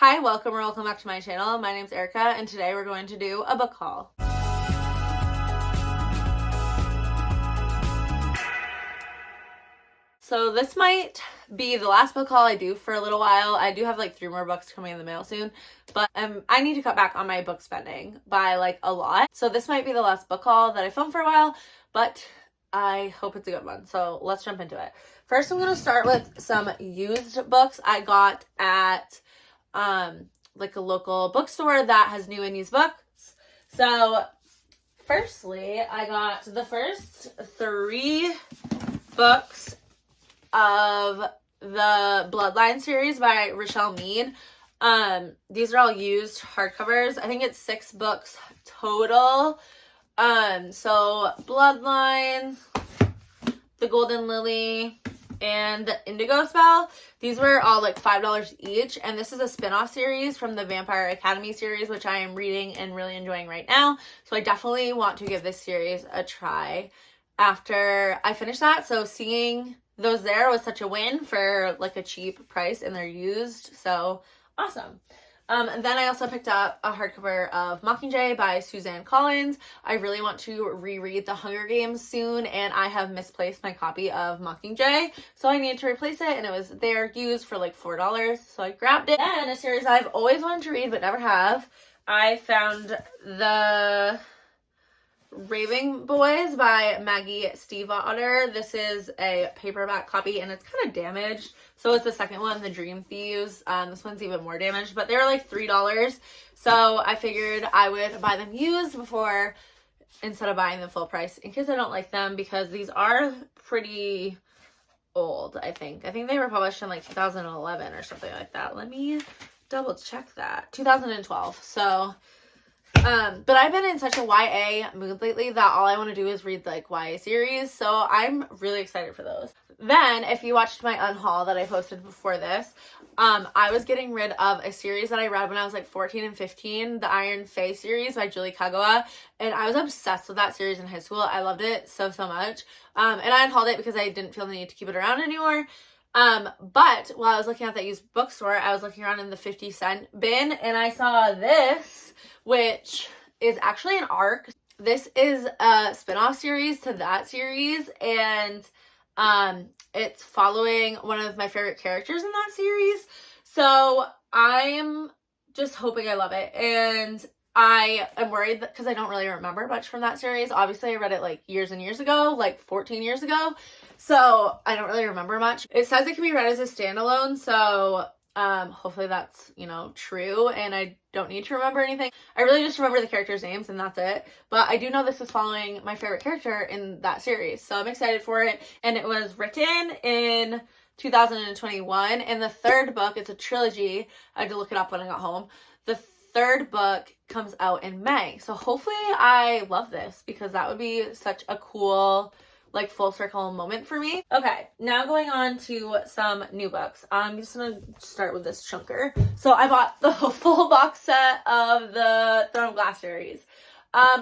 Hi, welcome back to my channel. My name's Erica, and today we're going to do a book haul. So this might be the last book haul I do for a little while. I do have like 3 more books coming in the mail soon, but I need to cut back on my book spending by like a lot. So this might be the last book haul that I film for a while, but I hope it's a good one. So let's jump into it. First, I'm going to start with some used books I got at like a local bookstore that has new and used books. So firstly, I got the first 3 books of the Bloodline series by Richelle Mead. These are all used hardcovers. I think it's 6 books total. So Bloodlines, The Golden Lily, and the Indigo Spell. These were all like $5 each, and this is a spin-off series from the Vampire Academy series, which I am reading and really enjoying right now. So I definitely want to give this series a try after I finish that. So seeing those there was such a win for like a cheap price, and they're used. So awesome. And then I also picked up a hardcover of Mockingjay by Suzanne Collins. I really want to reread The Hunger Games soon, and I have misplaced my copy of Mockingjay, so I needed to replace it, and it was there used for like $4, so I grabbed it. And a series I've always wanted to read but never have. I found the Raving Boys by Maggie Stiefvater. This is a paperback copy, and it's kind of damaged. So is the second one, The Dream Thieves. This one's even more damaged, but they were like $3. So I figured I would buy them used before, instead of buying them full price, in case I don't like them, because these are pretty old, I think. I think they were published in like 2011 or something like that. Let me double check that. 2012. So but I've been in such a YA mood lately that all I want to do is read like YA series, so I'm really excited for those. Then, if you watched my unhaul that I posted before this, I was getting rid of a series that I read when I was like 14 and 15, the Iron Fae series by Julie Kagawa, and I was obsessed with that series in high school. I loved it so much, and I unhauled it because I didn't feel the need to keep it around anymore. But while I was looking at that used bookstore, I was looking around in the 50-cent bin, and I saw this, which is actually an arc. This is a spin-off series to that series, and it's following one of my favorite characters in that series. So I'm just hoping I love it, and I am worried because I don't really remember much from that series. Obviously, I read it like years and years ago, like 14 years ago. So I don't really remember much. It says it can be read as a standalone. So hopefully that's, true, and I don't need to remember anything. I really just remember the characters' names, and that's it. But I do know this is following my favorite character in that series. So I'm excited for it. And it was written in 2021. And the third book, it's a trilogy. I had to look it up when I got home. The third book comes out in May. So hopefully I love this, because that would be such a cool like full circle moment for me. Okay, now going on to some new books. I'm just gonna start with this chunker. So I bought the full box set of the Throne of Glass series.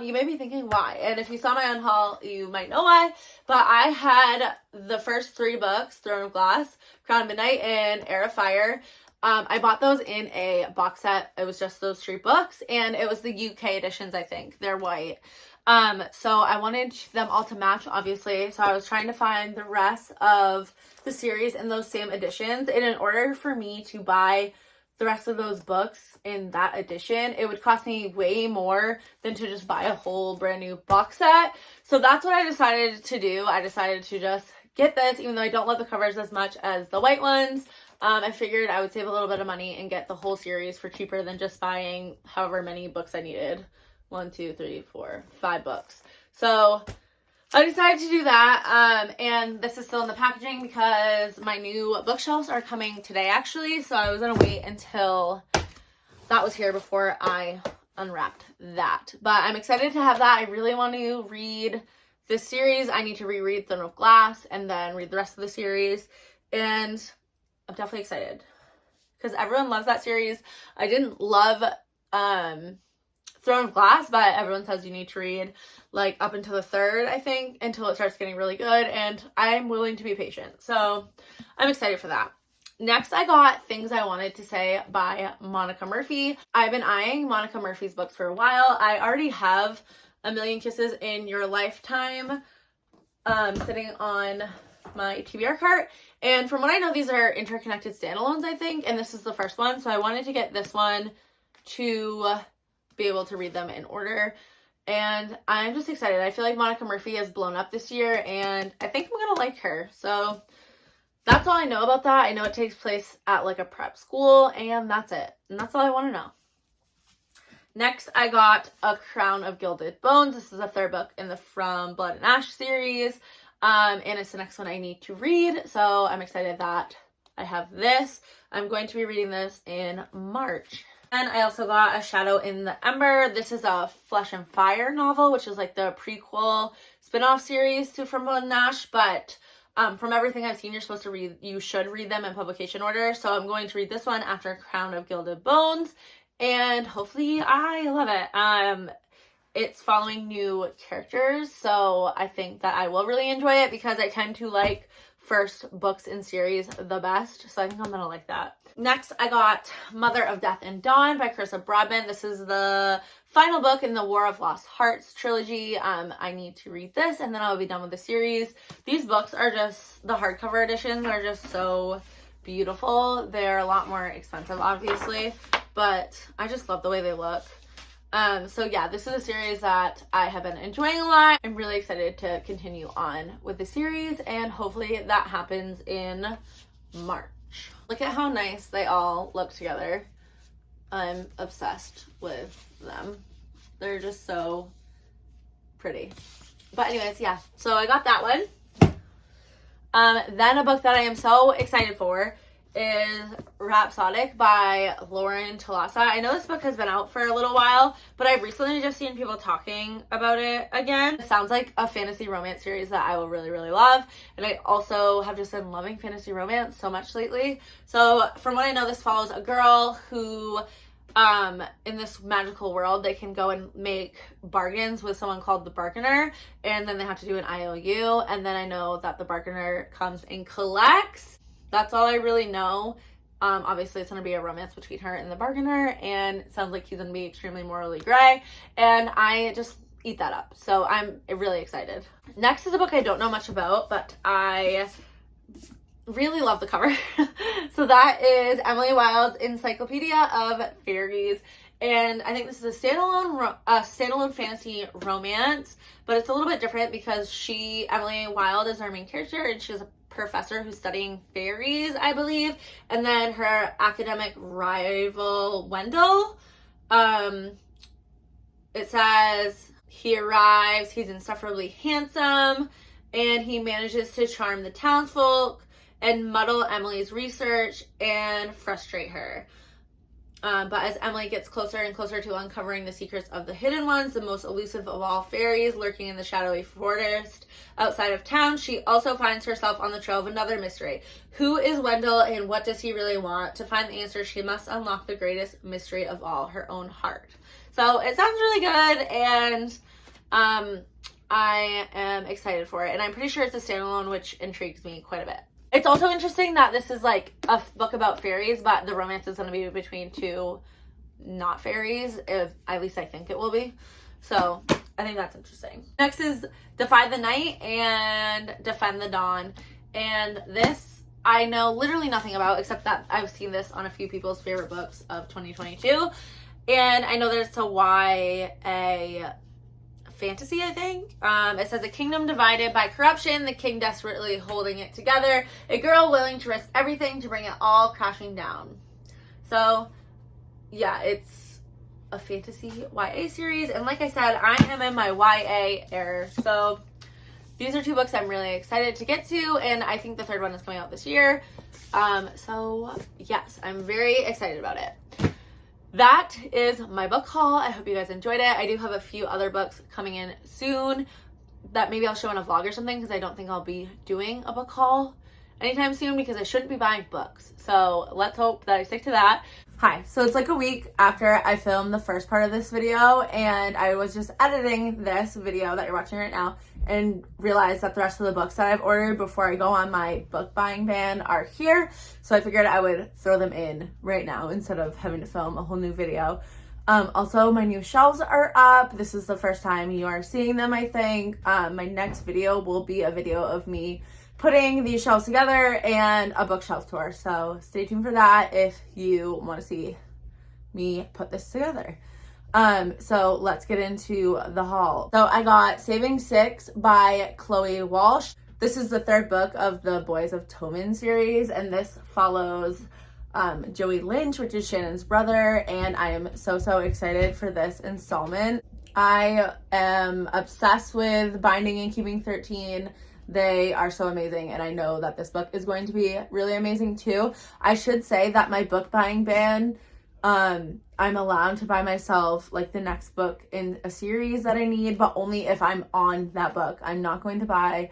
You may be thinking why, and if you saw my unhaul, you might know why, but I had the first 3 books, Throne of Glass, Crown of Midnight, and Heir of Fire. I bought those in a box set. It was just those 3 books, and it was the UK editions, I think. They're white. So I wanted them all to match, obviously. So I was trying to find the rest of the series in those same editions. And in order for me to buy the rest of those books in that edition, it would cost me way more than to just buy a whole brand new box set. So that's what I decided to do. I decided to just get this, even though I don't love the covers as much as the white ones. I figured I would save a little bit of money and get the whole series for cheaper than just buying however many books I needed. 1, 2, 3, 4, 5 books. So I decided to do that. And this is still in the packaging because my new bookshelves are coming today, actually. So I was going to wait until that was here before I unwrapped that. But I'm excited to have that. I really want to read this series. I need to reread Throne of Glass and then read the rest of the series. And I'm definitely excited because everyone loves that series. I didn't love Throne of Glass, but everyone says you need to read like up until the 3rd, I think, until it starts getting really good, and I'm willing to be patient. So I'm excited for that. Next, I got Things I Wanted to Say by Monica Murphy. I've been eyeing Monica Murphy's books for a while. I already have A Million Kisses in Your Lifetime sitting on my TBR cart, and from what I know, these are interconnected standalones, I think, and this is the first one, so I wanted to get this one to be able to read them in order, and I'm just excited. I feel like Monica Murphy has blown up this year, and I think I'm gonna like her, so that's all I know about that. I know it takes place at like a prep school, and that's it, and that's all I want to know. Next, I got A Crown of Gilded Bones. This is the third book in the From Blood and Ash series. And it's the next one I need to read. So I'm excited that I have this. I'm going to be reading this in March. And I also got A Shadow in the Ember. This is a Flesh and Fire novel, which is like the prequel spin-off series to From Blood and Ash. But from everything I've seen, you should read them in publication order. So I'm going to read this one after A Crown of Gilded Bones. And hopefully I love it. It's following new characters, so I think that I will really enjoy it because I tend to like first books in series the best, so I think I'm gonna like that. Next, I got Mother of Death and Dawn by Carissa Broadbent. This is the final book in the War of Lost Hearts trilogy. I need to read this and then I'll be done with the series. These books are just, the hardcover editions are just so beautiful. They're a lot more expensive, obviously, but I just love the way they look. So yeah, this is a series that I have been enjoying a lot. I'm really excited to continue on with the series, and hopefully that happens in March. Look at how nice they all look together. I'm obsessed with them. They're just so pretty. But anyways, yeah, so I got that one. Then a book that I am so excited for is Rhapsodic by Lauren Talassa. I know this book has been out for a little while, but I've recently just seen people talking about it again. It sounds like a fantasy romance series that I will really, really love. And I also have just been loving fantasy romance so much lately. So from what I know, this follows a girl who, in this magical world, they can go and make bargains with someone called the Bargainer, and then they have to do an IOU, and then I know that the Bargainer comes and collects. That's all I really know. Obviously, it's going to be a romance between her and the Bargainer, and it sounds like he's going to be extremely morally gray, and I just eat that up. So I'm really excited. Next is a book I don't know much about, but I really love the cover. So that is Emily Wilde's Encyclopedia of Fairies, and I think this is a standalone fantasy romance, but it's a little bit different because Emily Wilde is our main character, and she's a professor who's studying fairies, I believe, and then her academic rival Wendell. It says he arrives, he's insufferably handsome, and he manages to charm the townsfolk and muddle Emily's research and frustrate her. But as Emily gets closer and closer to uncovering the secrets of the Hidden Ones, the most elusive of all fairies lurking in the shadowy forest outside of town, she also finds herself on the trail of another mystery. Who is Wendell, and what does he really want? To find the answer, she must unlock the greatest mystery of all, her own heart. So it sounds really good, and I am excited for it. And I'm pretty sure it's a standalone, which intrigues me quite a bit. It's also interesting that this is like a book about fairies, but the romance is going to be between two not fairies, at least I think it will be. So I think that's interesting. Next is Defy the Night and Defend the Dawn. And this I know literally nothing about, except that I've seen this on a few people's favorite books of 2022. And I know there's a YA fantasy, I think. It says, a kingdom divided by corruption, the king desperately holding it together, a girl willing to risk everything to bring it all crashing down. So yeah, it's a fantasy YA series, and like I said, I am in my YA era, so these are two books I'm really excited to get to, and I think the third one is coming out this year. So yes, I'm very excited about it. That is my book haul. I hope you guys enjoyed it. I do have a few other books coming in soon that maybe I'll show in a vlog or something, because I don't think I'll be doing a book haul anytime soon because I shouldn't be buying books. So let's hope that I stick to that. Hi, so it's like a week after I filmed the first part of this video, and I was just editing this video that you're watching right now and realized that the rest of the books that I've ordered before I go on my book buying ban are here. So I figured I would throw them in right now instead of having to film a whole new video. Also, my new shelves are up. This is the first time you are seeing them, I think. My next video will be a video of me putting these shelves together and a bookshelf tour. So stay tuned for that if you want to see me put this together. So let's get into the haul. So I got Saving Six by Chloe Walsh. This is the third book of the Boys of Tommen series, and this follows Joey Lynch, which is Shannon's brother, and I am so excited for this installment. I am obsessed with Binding and Keeping 13. They are so amazing, and I know that this book is going to be really amazing too. I should say that my book buying ban, I'm allowed to buy myself like the next book in a series that I need, but only if I'm on that book. I'm not going to buy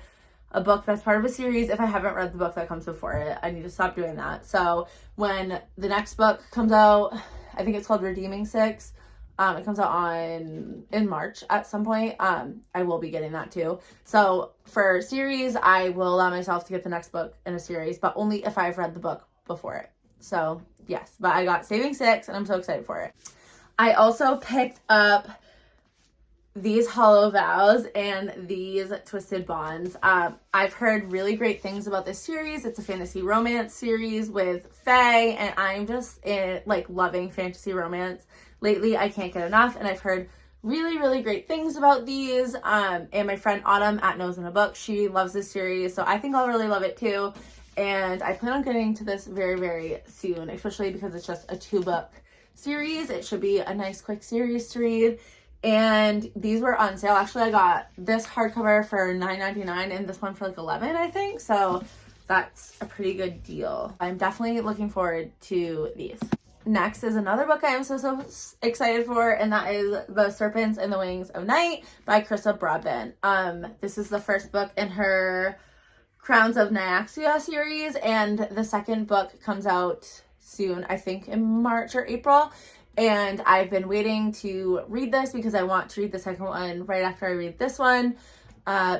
a book that's part of a series if I haven't read the book that comes before it. I need to stop doing that. So when the next book comes out, I think it's called Redeeming Six. It comes out in March at some point. I will be getting that too. So for series, I will allow myself to get the next book in a series, but only if I've read the book before it. So yes, but I got Saving Six and I'm so excited for it. I also picked up these Hollow Vows and these Twisted Bonds. I've heard really great things about this series. It's a fantasy romance series with Fae, and I'm just loving fantasy romance. Lately, I can't get enough, and I've heard really great things about these. And my friend Autumn at Nose in a Book, she loves this series, so I think I'll really love it too. And I plan on getting to this very soon, especially because it's just a 2-book series. It should be a nice quick series to read. And these were on sale. Actually, I got this hardcover for $9.99 and this one for like $11, I think. So that's a pretty good deal. I'm definitely looking forward to these. Next is another book I am so excited for, and that is The Serpents and the Wings of Night by Krista Broadbent. This is the first book in her Crowns of Nyaxia series, and the second book comes out soon, I think in March or April. And I've been waiting to read this because I want to read the second one right after I read this one,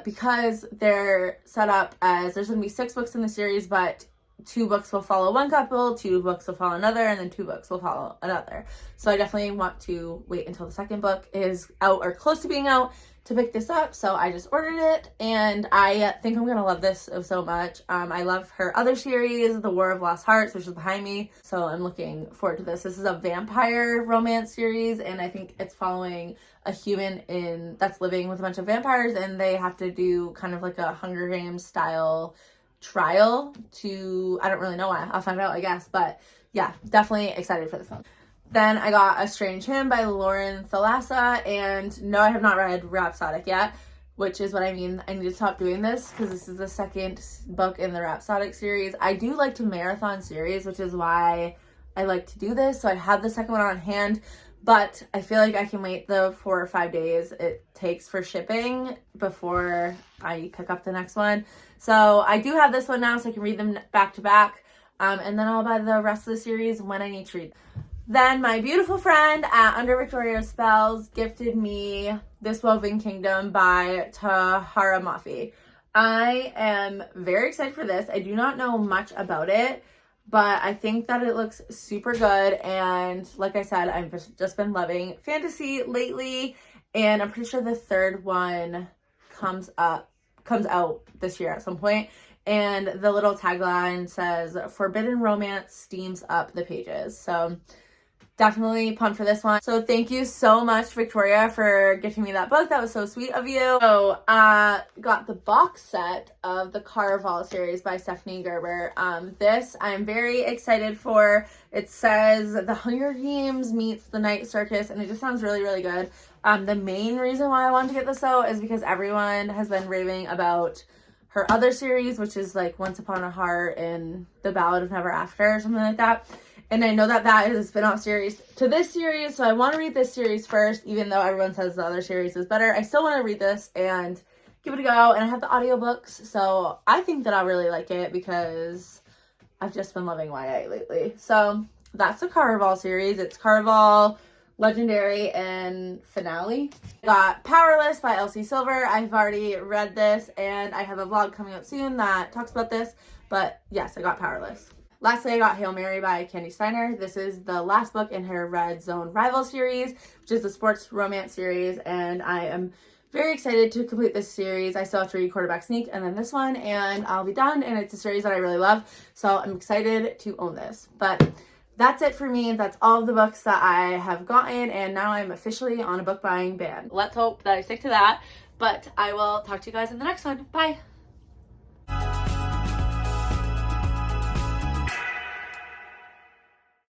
because they're set up as there's going to be 6 books in the series, but 2 books will follow one couple, 2 books will follow another, and then 2 books will follow another. So I definitely want to wait until the second book is out or close to being out to pick this up. So I just ordered it, and I think I'm gonna love this so much. I love her other series, The War of Lost Hearts, which is behind me, so I'm looking forward to this. This is a vampire romance series, and I think it's following a human that's living with a bunch of vampires, and they have to do kind of like a Hunger Games style trial to, I don't really know why, I'll find out I guess, but yeah, definitely excited for this one. Then I got A Strange Hymn by Lauren Thalassa, and no, I have not read Rhapsodic yet, which is what I mean. I need to stop doing this because this is the second book in the Rhapsodic series. I do like to marathon series, which is why I like to do this. So I have the second one on hand, but I feel like I can wait the 4 or 5 days it takes for shipping before I pick up the next one. So I do have this one now, so I can read them back to back, and then I'll buy the rest of the series when I need to read. Then my beautiful friend at Under Victoria's Spells gifted me This Woven Kingdom by Tahara Mafi. I am very excited for this. I do not know much about it, but I think that it looks super good. And like I said, I've just been loving fantasy lately, and I'm pretty sure the third one comes out this year at some point. And the little tagline says, "Forbidden romance steams up the pages." So definitely pumped for this one. So thank you so much, Victoria, for gifting me that book. That was so sweet of you. So got the box set of the Caraval series by Stephanie Gerber. This I'm very excited for. It says The Hunger Games meets The Night Circus, and it just sounds really good. The main reason why I wanted to get this though is because everyone has been raving about her other series, which is like Once Upon a Heart and The Ballad of Never After or something like that. And I know that that is a spin-off series to this series, so I want to read this series first, even though everyone says the other series is better. I still want to read this and give it a go. And I have the audiobooks, so I think that I'll really like it because I've just been loving YA lately. So that's the Caraval series. It's Caraval, Legendary, and Finale. Got Powerless by Elsie Silver. I've already read this, and I have a vlog coming up soon that talks about this. But yes, I got Powerless. Lastly, I got Hail Mary by Candy Steiner. This is the last book in her Red Zone Rival series, which is the sports romance series, and I am very excited to complete this series. I still have to read Quarterback Sneak and then this one, and I'll be done, and it's a series that I really love, so I'm excited to own this. But that's it for me. That's all of the books that I have gotten, and now I'm officially on a book buying ban. Let's hope that I stick to that, but I will talk to you guys in the next one. Bye!